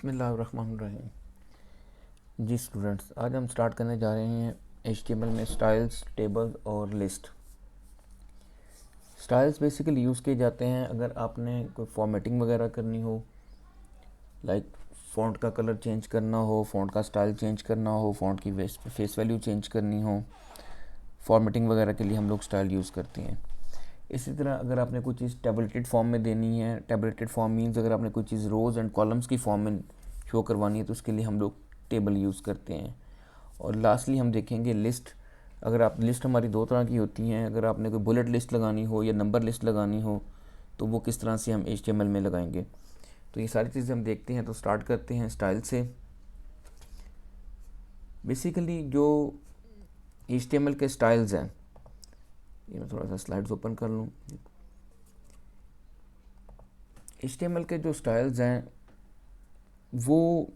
बिस्मिल्लाहिर्रहमानिर्रहीम। जी स्टूडेंट्स, आज हम स्टार्ट करने जा रहे हैं HTML में स्टाइल्स, टेबल और लिस्ट। स्टाइल्स बेसिकली यूज़ किए जाते हैं अगर आपने कोई फॉर्मेटिंग वगैरह करनी हो, लाइक फ़ॉन्ट का कलर चेंज करना हो, फ़ॉन्ट का स्टाइल चेंज करना हो, फ़ॉन्ट की फेस वैल्यू चेंज करनी हो, फॉर्मेटिंग वगैरह के लिए हम लोग स्टाइल यूज़ करते हैं। इसी तरह अगर आपने कोई चीज़ टेबलेटेड फॉर्म में देनी है, टेबलेटेड फॉर्म मीन्स अगर आपने कोई चीज़ रोज़ एंड कॉलम्स की फॉर्म में शो करवानी है तो उसके लिए हम लोग टेबल यूज़ करते हैं। और लास्टली हम देखेंगे लिस्ट। अगर आप लिस्ट हमारी दो तरह की होती हैं, अगर आपने कोई बुलेट लिस्ट लगानी हो या नंबर लिस्ट लगानी हो तो वो किस तरह से हम HTML में लगाएंगे। तो ये सारी चीज़ें हम देखते हैं। तो स्टार्ट करते हैं स्टाइल से। बेसिकली जो HTML के स्टाइल्स हैं, ये मैं थोड़ा सा स्लाइड्स ओपन कर लूँ। HTML के जो स्टाइल्स हैं वो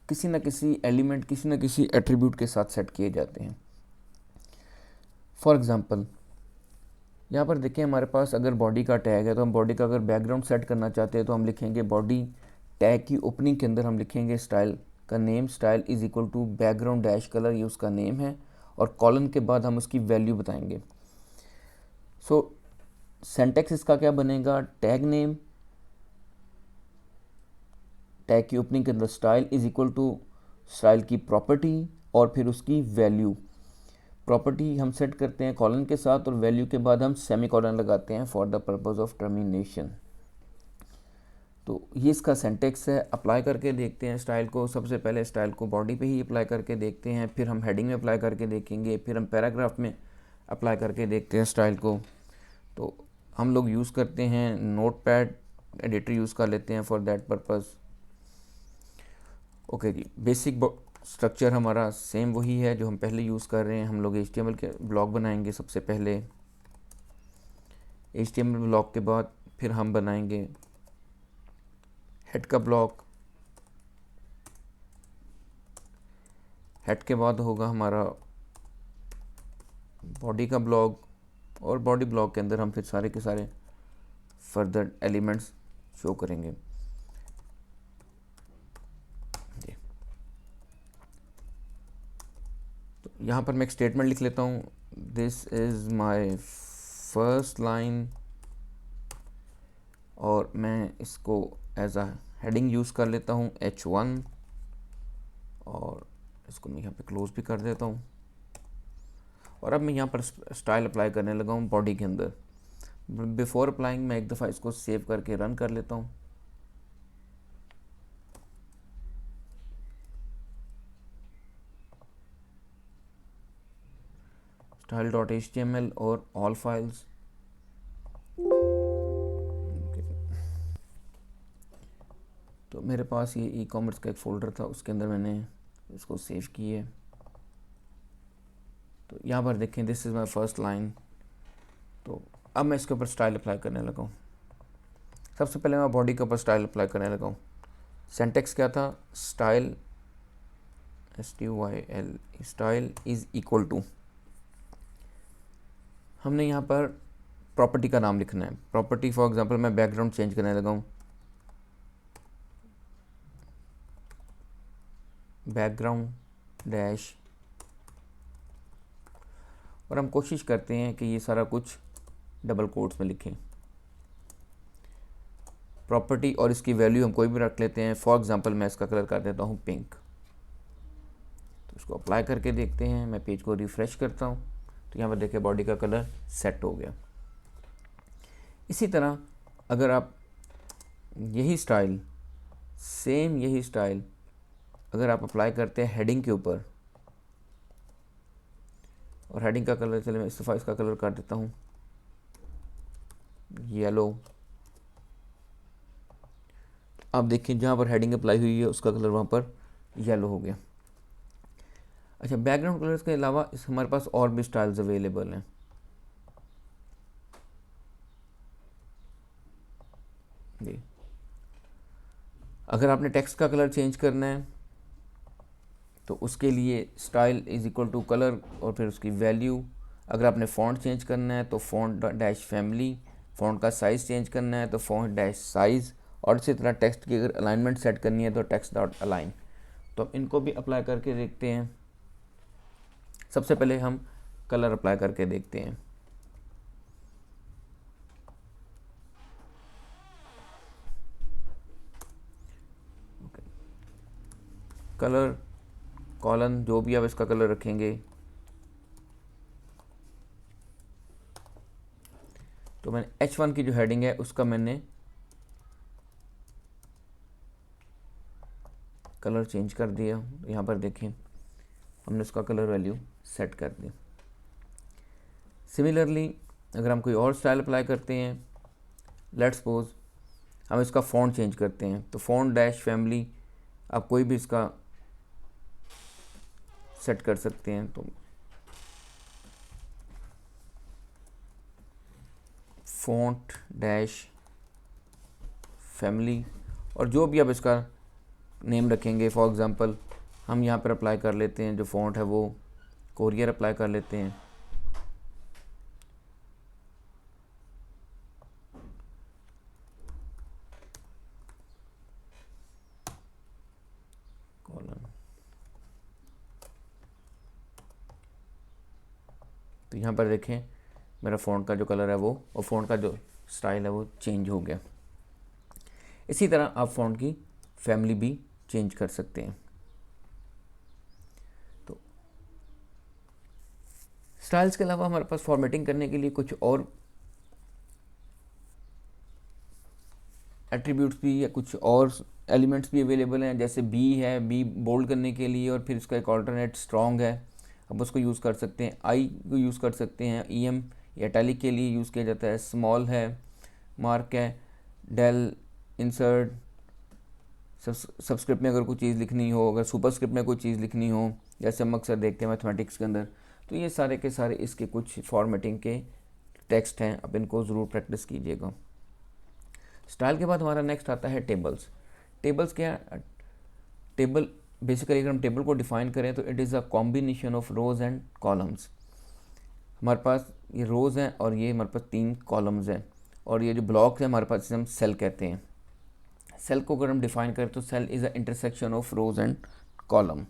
किसी न किसी एलिमेंट, किसी न किसी एट्रीब्यूट के साथ सेट किए जाते हैं। फॉर एग्ज़ाम्पल यहाँ पर देखिए, हमारे पास अगर बॉडी का टैग है तो हम बॉडी का अगर बैकग्राउंड सेट करना चाहते हैं तो हम लिखेंगे बॉडी टैग की ओपनिंग के अंदर हम लिखेंगे स्टाइल का name, style is equal to background dash colour, ये उसका नेम है, और कॉलन के बाद हम उसकी वैल्यू बताएंगे। सो सिंटैक्स इसका क्या बनेगा, टैग नेम, टैग की ओपनिंग के अंदर style is equal to style की प्रॉपर्टी और फिर उसकी वैल्यू। प्रॉपर्टी हम सेट करते हैं कॉलन के साथ और वैल्यू के बाद हम सेमी कॉलन लगाते हैं for the purpose of termination. तो ये इसका सिंटैक्स है। अप्लाई करके देखते हैं स्टाइल को। सबसे पहले स्टाइल को बॉडी पे ही अप्लाई करके देखते हैं, फिर हम हेडिंग में अप्लाई करके देखेंगे, फिर हम पैराग्राफ में अप्लाई करके देखते हैं स्टाइल को। तो हम लोग यूज़ करते हैं नोटपैड एडिटर, यूज़ कर लेते हैं फॉर दैट पर्पज़। ओके जी, बेसिक स्ट्रक्चर हमारा सेम वही है जो हम पहले यूज़ कर रहे हैं। हम लोग HTML के ब्लॉक बनाएंगे सबसे पहले। HTML ब्लॉक के बाद फिर हम बनाएंगे हेड का ब्लॉक। हेड के बाद होगा हमारा बॉडी का ब्लॉक, और बॉडी ब्लॉक के अंदर हम फिर सारे के सारे फर्दर एलिमेंट्स शो करेंगे। तो यहाँ पर मैं एक स्टेटमेंट लिख लेता हूँ, this is my first line, और मैं इसको एज अ हेडिंग यूज़ कर लेता हूँ H1, और इसको मैं यहाँ पे क्लोज भी कर देता हूँ। और अब मैं यहाँ पर स्टाइल अप्लाई करने लगा हूँ बॉडी के अंदर। बिफोर अप्लाइंग मैं एक दफ़ा इसको सेव करके रन कर लेता हूँ। style.html और ऑल फाइल्स। तो मेरे पास ये ई-कॉमर्स का एक फ़ोल्डर था, उसके अंदर मैंने इसको सेव किए। तो यहाँ पर देखें, this is my first line. तो अब मैं इसके ऊपर स्टाइल अप्लाई करने लगा हूँ। सबसे पहले मैं बॉडी के ऊपर स्टाइल अप्लाई करने लगा हूँ। सिंटैक्स क्या था, style STYL, style is equal to, हमने यहाँ पर प्रॉपर्टी का नाम लिखना है। प्रॉपर्टी फॉर एग्जांपल मैं बैकग्राउंड चेंज करने लगा हूँ, बैकग्राउंड डैश, और हम कोशिश करते हैं कि ये सारा कुछ डबल कोट्स में लिखें। प्रॉपर्टी और इसकी वैल्यू हम कोई भी रख लेते हैं। फॉर एग्जांपल मैं इसका कलर कर देता हूँ पिंक। तो इसको अप्लाई करके देखते हैं। मैं पेज को रिफ़्रेश करता हूँ तो यहाँ पर देखिए बॉडी का कलर सेट हो गया। इसी तरह अगर आप यही स्टाइल, सेम यही स्टाइल अगर आप अप्लाई करते हैं हेडिंग के ऊपर, और हेडिंग का कलर, चलिए मैं इस दफ़ा इसका कलर कर देता हूँ येलो। आप देखिए जहाँ पर हेडिंग अप्लाई हुई है उसका कलर वहाँ पर येलो हो गया। अच्छा, बैकग्राउंड कलर्स के अलावा इस हमारे पास और भी स्टाइल्स अवेलेबल हैं। जी, अगर आपने टेक्स्ट का कलर चेंज करना है तो उसके लिए style is equal to colour और फिर उसकी वैल्यू। अगर आपने फ़ॉन्ट चेंज करना है तो फ़ॉन्ट डैश फैमिली, फ़ॉन्ट का साइज़ चेंज करना है तो फ़ॉन्ट डैश साइज़, और इसी तरह टेक्स्ट की अगर अलाइनमेंट सेट करनी है तो टेक्स्ट डॉट अलाइन। तो अब इनको भी अप्लाई करके देखते हैं। सबसे पहले हम कलर अप्लाई करके देखते हैं। कलर कॉलन जो भी आप इसका कलर रखेंगे, तो मैंने H1 की जो हेडिंग है उसका मैंने कलर चेंज कर दिया। यहाँ पर देखें हमने उसका कलर वैल्यू सेट कर दी। सिमिलरली अगर हम कोई और स्टाइल अप्लाई करते हैं, लेट्स सपोज हम इसका फ़ॉन्ट चेंज करते हैं, तो फ़ॉन्ट डैश फैमिली आप कोई भी इसका सेट कर सकते हैं। तो फ़ॉन्ट डैश फैमिली और जो भी आप इसका नेम रखेंगे, फॉर एग्ज़ाम्पल हम यहाँ पर अप्लाई कर लेते हैं, जो फ़ॉन्ट है वो कोरियर अप्लाई कर लेते हैं। तो यहाँ पर देखें मेरा फ़ॉन्ट का जो कलर है वो और फ़ॉन्ट का जो स्टाइल है वो चेंज हो गया। इसी तरह आप फ़ॉन्ट की फैमिली भी चेंज कर सकते हैं। तो स्टाइल्स के अलावा हमारे पास फॉर्मेटिंग करने के लिए कुछ और एट्रीब्यूट्स भी या कुछ और एलिमेंट्स भी अवेलेबल हैं। जैसे बी है, बी बोल्ड करने के लिए, और फिर इसका एक ऑल्टरनेट स्ट्रॉन्ग है, अब उसको यूज़ कर सकते हैं। आई को यूज़ कर सकते हैं, EM या इटैलिक के लिए यूज़ किया जाता है। स्मॉल है, मार्क है, डेल, इंसर्ट, सबस्क्रिप्ट में अगर कोई चीज़ लिखनी हो, अगर सुपरस्क्रिप्ट में कोई चीज़ लिखनी हो, जैसे हम अक्सर देखते हैं मैथमेटिक्स के अंदर। तो ये सारे के सारे इसके कुछ फॉर्मेटिंग के टेक्स्ट हैं, अब इनको ज़रूर प्रैक्टिस कीजिएगा। स्टाइल के बाद हमारा नेक्स्ट आता है टेबल्स। टेबल्स क्या है? टेबल बेसिकली अगर हम टेबल को डिफाइन करें तो it is a combination of rows and columns. हमारे पास ये रोज़ हैं और ये हमारे पास 3 कॉलम्स हैं, और ये जो ब्लॉक है हमारे पास इसे हम सेल कहते हैं। सेल को अगर हम डिफाइन करें तो cell is a intersection of rows and column.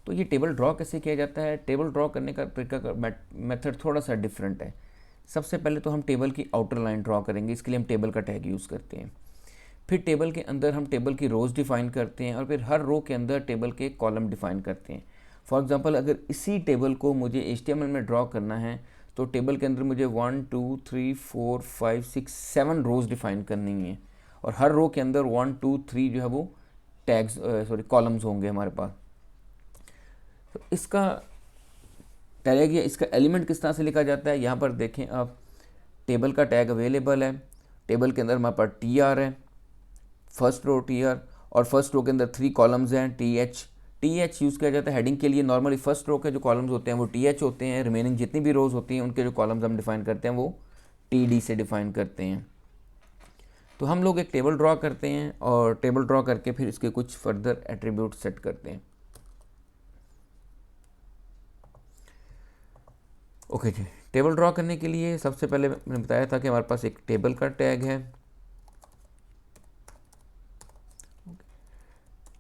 तो ये टेबल ड्रॉ कैसे किया जाता है? टेबल ड्रॉ करने का तरीका का मेथड थोड़ा सा डिफरेंट है। सबसे पहले तो हम टेबल की आउटर लाइन ड्रॉ करेंगे, इसके लिए हम टेबल का टैग यूज़ करते हैं। फिर टेबल के अंदर हम टेबल की रोज़ डिफ़ाइन करते हैं, और फिर हर रो के अंदर टेबल के कॉलम डिफ़ाइन करते हैं। फॉर एग्जांपल अगर इसी टेबल को मुझे HTML में ड्रॉ करना है तो टेबल के अंदर मुझे 1 2 3 4 5 6 7 रोज़ डिफ़ाइन करनी है, और हर रो के अंदर 1 2 3 जो है वो टैग्स कॉलम्स होंगे हमारे पास। तो इसका टैग या इसका एलिमेंट किस तरह से लिखा जाता है, यहाँ पर देखें आप, टेबल का टैग अवेलेबल है। टेबल के अंदर हमारे पास TR है, फर्स्ट रो TR, और फर्स्ट रो के अंदर 3 कॉलम्स हैं, TH यूज़ किया जाता है हेडिंग के लिए। नॉर्मली फर्स्ट रो के जो कॉलम्स होते हैं वो TH होते हैं, रिमेनिंग जितनी भी रोज़ होती हैं उनके जो कॉलम्स हम डिफ़ाइन करते हैं वो TD से डिफ़ाइन करते हैं। तो हम लोग एक टेबल ड्रॉ करते हैं और टेबल ड्रॉ करके फिर इसके कुछ फर्दर एट्रीब्यूट सेट करते हैं। ओके जी, टेबल ड्रॉ करने के लिए सबसे पहले मैंने बताया था कि हमारे पास एक टेबल का टैग है।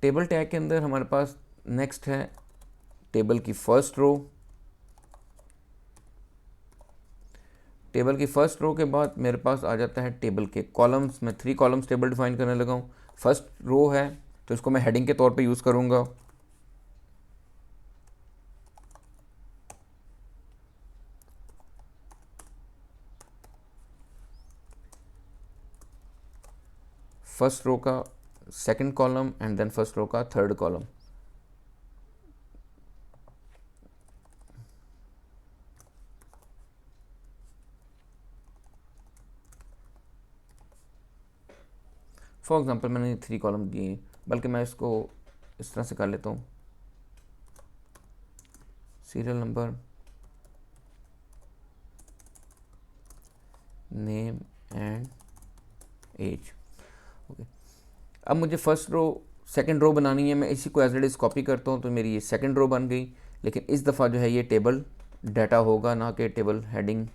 टेबल टैग के अंदर हमारे पास नेक्स्ट है टेबल की फर्स्ट रो। टेबल की फर्स्ट रो के बाद मेरे पास आ जाता है टेबल के कॉलम्स। मैं 3 कॉलम्स टेबल डिफाइन करने लगा हूँ। फर्स्ट रो है तो इसको मैं हेडिंग के तौर पे यूज़ करूँगा। फर्स्ट रो का second column and then first row का थर्ड कॉलम। फॉर एग्जांपल मैंने 3 कॉलम दिए, बल्कि मैं इसको इस तरह से कर लेता हूँ, serial number, name and age. Okay, अब मुझे फर्स्ट रो सेकंड रो बनानी है। मैं इसी को एज इट इज़ कॉपी करता हूँ तो मेरी ये सेकंड रो बन गई, लेकिन इस दफ़ा जो है ये टेबल डाटा होगा, ना कि टेबल हेडिंग।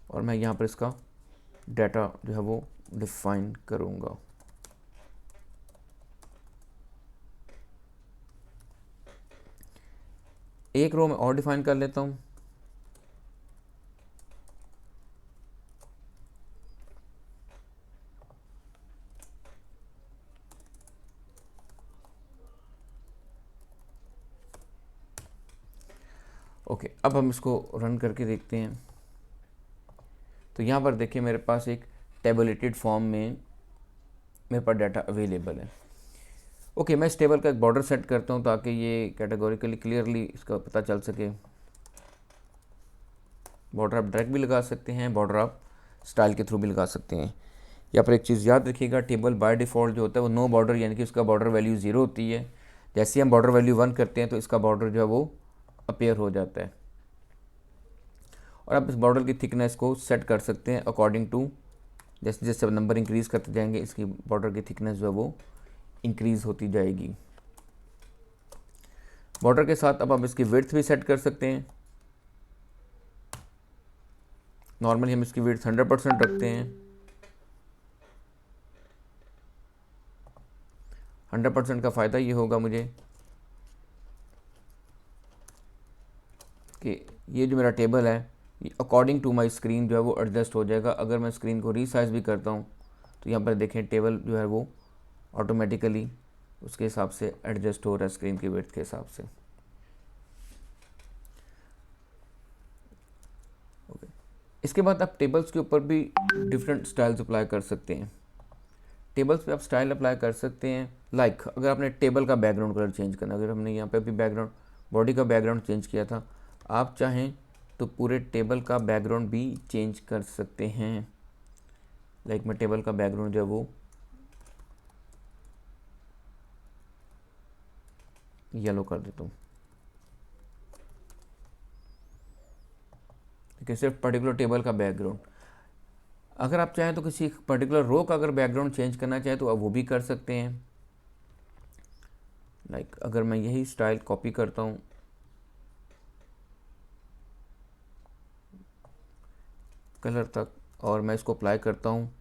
और मैं यहाँ पर इसका डाटा जो है वो डिफाइन करूँगा। एक रो में और डिफाइन कर लेता हूँ। ओके, अब हम इसको रन करके देखते हैं। तो यहाँ पर देखिए मेरे पास एक टेबलेटेड फॉर्म में मेरे पास डाटा अवेलेबल है। ओके, मैं इस टेबल का एक बॉर्डर सेट करता हूँ ताकि ये कैटेगोरिकली क्लियरली इसका पता चल सके। बॉर्डर आप डायरेक्ट भी लगा सकते हैं, बॉर्डर आप स्टाइल के थ्रू भी लगा सकते हैं। यहाँ पर एक चीज़ याद रखिएगा, टेबल बाय डिफ़ॉल्ट जो होता है वो नो बॉर्डर, यानी कि उसका बॉर्डर वैल्यू 0 होती है। जैसे ही हम बॉर्डर वैल्यू 1 करते हैं तो इसका बॉर्डर जो है वो अपीयर हो जाता है। और आप इस बॉर्डर की थिकनेस को सेट कर सकते हैं अकॉर्डिंग टू, जैसे जैसे नंबर इंक्रीज़ करते जाएंगे इसकी बॉर्डर की थिकनेस जो है वो इंक्रीज़ होती जाएगी। बॉर्डर के साथ अब आप इसकी विड्थ भी सेट कर सकते हैं। नॉर्मली हम इसकी विड्थ 100% रखते हैं। 100% का फ़ायदा ये होगा मुझे कि ये जो मेरा टेबल है ये अकॉर्डिंग टू माई स्क्रीन जो है वो एडजस्ट हो जाएगा। अगर मैं स्क्रीन को रीसाइज भी करता हूँ तो यहाँ पर देखें टेबल जो है वो ऑटोमेटिकली उसके हिसाब से एडजस्ट हो रहा है स्क्रीन की विड्थ के हिसाब से। ओके, इसके बाद आप टेबल्स के ऊपर भी डिफरेंट स्टाइल्स अप्लाई कर सकते हैं। टेबल्स पे आप स्टाइल अप्लाई कर सकते हैं। लाइक अगर आपने टेबल का बैकग्राउंड कलर चेंज करना, अगर हमने यहाँ पे अभी बैकग्राउंड बॉडी का बैकग्राउंड चेंज किया था, आप चाहें तो पूरे टेबल का बैकग्राउंड भी चेंज कर सकते हैं। लाइक मैं टेबल का बैकग्राउंड जो है वो येलो कर देता हूँ। ठीक है, सिर्फ पर्टिकुलर टेबल का बैकग्राउंड। अगर आप चाहें तो किसी पर्टिकुलर रो का अगर बैकग्राउंड चेंज करना चाहें तो आप वो भी कर सकते हैं। लाइक अगर मैं यही स्टाइल कॉपी करता हूँ कलर तक और मैं इसको अप्लाई करता हूँ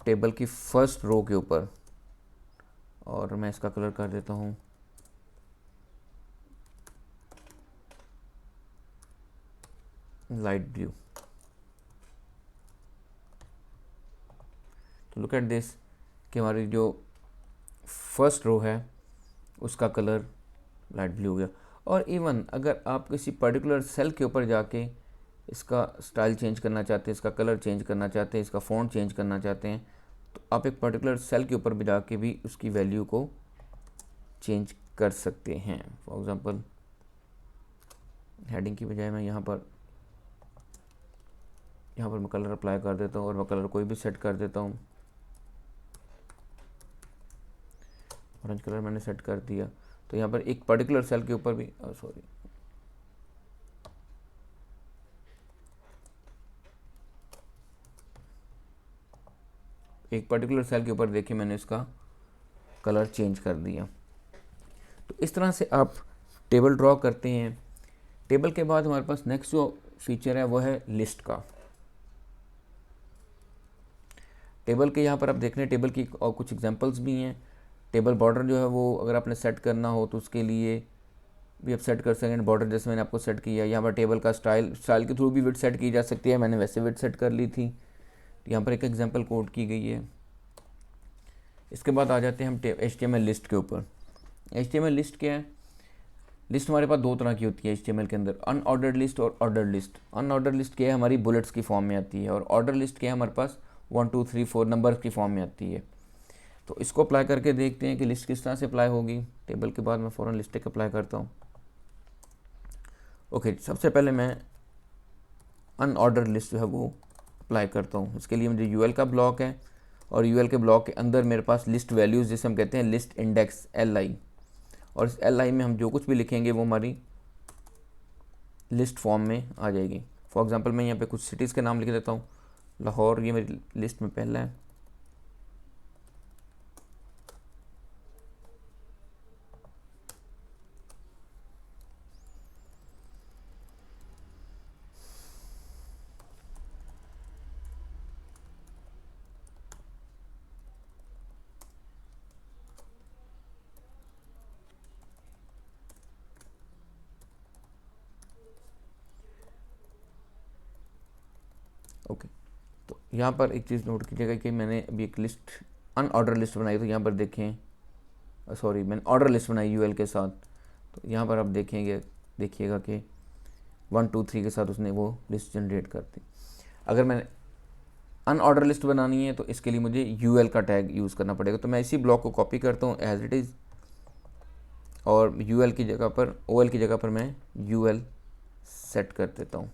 टेबल की फर्स्ट रो के ऊपर, और मैं इसका कलर कर देता हूँ लाइट ब्लू। तो लुक एट दिस कि हमारी जो फर्स्ट रो है उसका कलर लाइट ब्लू हो गया। और इवन अगर आप किसी पर्टिकुलर सेल के ऊपर जाके इसका स्टाइल चेंज करना चाहते हैं, इसका कलर चेंज करना चाहते हैं, इसका फ़ॉन्ट चेंज करना चाहते हैं, तो आप एक पर्टिकुलर सेल के ऊपर भी जाके भी उसकी वैल्यू को चेंज कर सकते हैं। फॉर एग्ज़ाम्पल हेडिंग की बजाय मैं यहाँ पर मैं कलर अप्लाई कर देता हूँ और मैं कलर कोई भी सेट कर देता हूँ। ऑरेंज कलर मैंने सेट कर दिया। तो यहाँ पर एक पर्टिकुलर सेल के ऊपर भी एक पर्टिकुलर सेल के ऊपर देखिए मैंने इसका कलर चेंज कर दिया। तो इस तरह से आप टेबल ड्रॉ करते हैं। टेबल के बाद हमारे पास नेक्स्ट जो फीचर है वो है लिस्ट का। टेबल के यहाँ पर आप देख रहे हैं टेबल की और कुछ एग्जांपल्स भी हैं। टेबल बॉर्डर जो है वो अगर आपने सेट करना हो तो उसके लिए भी आप सेट कर सकें। बॉर्डर जैसे मैंने आपको सेट किया, यहाँ पर टेबल का स्टाइल के थ्रू भी विड्थ सेट की जा सकती है। मैंने वैसे विड्थ सेट कर ली थी। यहाँ पर एक एग्जांपल कोड की गई है। इसके बाद आ जाते हैं हम HTML लिस्ट के ऊपर। HTML लिस्ट क्या है? लिस्ट हमारे पास दो तरह की होती है HTML के अंदर, अनऑर्डर्ड लिस्ट और ऑर्डर्ड लिस्ट। अनऑर्डर्ड लिस्ट क्या है? हमारी बुलेट्स की फॉर्म में आती है। और ऑर्डर लिस्ट क्या है? हमारे पास 1 2 3 4 नंबर की फॉर्म में आती है। तो इसको अप्लाई करके देखते हैं कि लिस्ट किस तरह से अप्लाई होगी। टेबल के बाद मैं फ़ौरन लिस्ट एक अप्लाई करता हूँ। ओके, सबसे पहले मैं अनऑर्डर्ड लिस्ट जो है वो अप्लाई करता हूँ। इसके लिए मुझे UL का ब्लॉक है और UL के ब्लॉक के अंदर मेरे पास लिस्ट वैल्यूज़ जिसे हम कहते हैं लिस्ट इंडेक्स LI, और इस LI में हम जो कुछ भी लिखेंगे वो हमारी लिस्ट फॉर्म में आ जाएगी। फॉर एग्ज़ाम्पल मैं यहाँ पे कुछ सिटीज़ के नाम लिख देता हूँ। लाहौर ये मेरी लिस्ट में पहला है। यहाँ पर एक चीज़ नोट कीजिएगा कि मैंने अभी एक लिस्ट अनऑर्डर लिस्ट बनाई, तो यहाँ पर देखें, सॉरी मैंने ऑर्डर लिस्ट बनाई यूएल के साथ। तो यहाँ पर आप देखिएगा कि 1 2 3 के साथ उसने वो लिस्ट जनरेट कर दी। अगर मैंने अनऑर्डर लिस्ट बनानी है तो इसके लिए मुझे यूएल का टैग यूज़ करना पड़ेगा। तो मैं इसी ब्लॉक को कॉपी करता हूँ एज इट इज़, और यूएल की जगह पर, ओएल की जगह पर मैं यूएल सेट कर देता हूँ।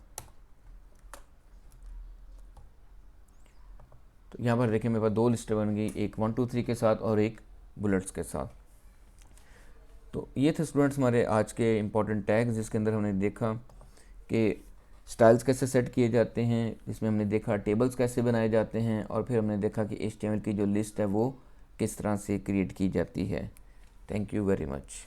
तो यहाँ पर देखिए मेरे पास 2 लिस्टें बन गई, एक 1 2 3 के साथ और एक बुलेट्स के साथ। तो ये थे स्टूडेंट्स हमारे आज के इम्पॉर्टेंट टैग्स, जिसके अंदर हमने देखा कि स्टाइल्स कैसे सेट किए जाते हैं, जिसमें हमने देखा टेबल्स कैसे बनाए जाते हैं, और फिर हमने देखा कि HTML की जो लिस्ट है वो किस तरह से क्रिएट की जाती है। Thank you very much.